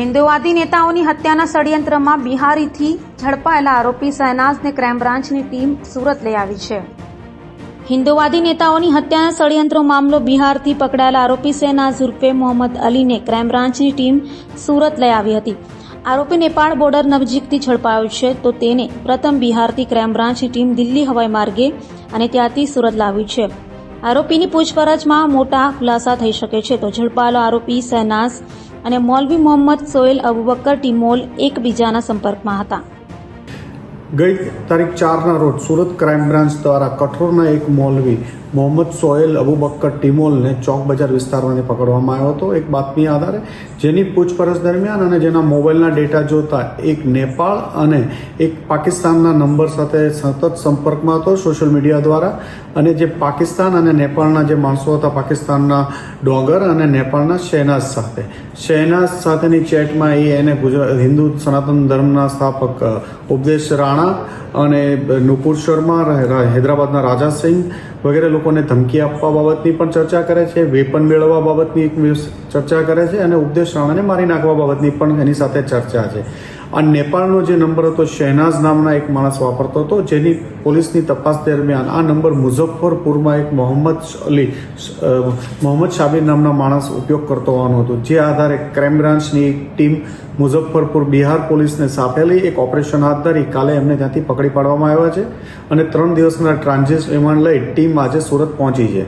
હિન્દુવાદી નેતાઓની હત્યાના ષડયંત્રમાં બિહારથી ઝડપાયેલા આરોપી શહેનાઝને ક્રાઇમ બ્રાન્ચની ટીમ સુરત લઈ આવી છે. હિન્દુવાદી નેતાઓની હત્યાના ષડયંત્રો મામલો બિહારથી પકડાયેલા આરોપી શહેનાઝ ઉર્ફે મોહમ્મદ અલીને ક્રાઇમ બ્રાન્ચની ટીમ સુરત લઈ આવી હતી. આરોપી નેપાળ બોર્ડર નજીકથી ઝડપાયો છે, તો તેને પ્રથમ બિહારથી ક્રાઇમ બ્રાન્ચની ટીમ દિલ્હી હવાઈ માર્ગે અને ત્યાંથી સુરત લાવી છે. આરોપીની પૂછપરછમાં મોટા ખુલાસા થઈ શકે છે. તો ઝડપાયેલો આરોપી શહેનાઝ અને મૌલવી મોહમ્મદ સોહેલ અબુબકર ટીમોલ એકબીજાના સંપર્કમાં હતા. ગઈ તારીખ 4ના રોજ સુરત ક્રાઇમ બ્રાન્ચ દ્વારા કઠોરના એક મૌલવી મોહમ્મદ સોહેલ અબુબકર ટીમોલને ચોક બજાર વિસ્તારમાંથી પકડવામાં આવ્યો હતો એક બાતમી આધારે, જેની પૂછપરછ દરમિયાન અને જેના મોબાઈલના ડેટા જોતા એક નેપાળ અને એક પાકિસ્તાનના નંબર સાથે સતત સંપર્કમાં હતો સોશિયલ મીડિયા દ્વારા. અને જે પાકિસ્તાન અને નેપાળના જે માણસો હતા, પાકિસ્તાનના ડોગર અને નેપાળના શહેનાઝ સાથેની ચેટમાં એને હિન્દુ સનાતન ધર્મના સ્થાપક ઉપદેશ રાણા અને નુપુર શર્મા, હૈદરાબાદના રાજા સિંહ વગેરે લોકોને ધમકી આપવા બાબતની પણ ચર્ચા કરે છે, વેપન મેળવવા બાબતની ચર્ચા કરે છે અને ઉપદેશ રાણાને મારી નાખવા બાબતની પણ એની સાથે ચર્ચા છે. આ નેપાળનો જે નંબર હતો શહેનાઝ નામના એક માણસ વાપરતો હતો, જેની પોલીસની તપાસ દરમિયાન આ નંબર મુઝફ્ફરપુરમાં એક મોહમ્મદ શાબીર નામના માણસ ઉપયોગ કરતો હોવાનું હતું. જે આધારે ક્રાઇમ બ્રાન્ચની એક ટીમ મુઝફ્ફરપુર બિહાર પોલીસને સાપેલી એક ઓપરેશન હાથ ધરી કાલે એમને ત્યાંથી પકડી પાડવામાં આવ્યા છે અને 3 દિવસના ટ્રાન્ઝિટ રિમાન્ડ લઈ ટીમ આજે સુરત પહોંચી છે.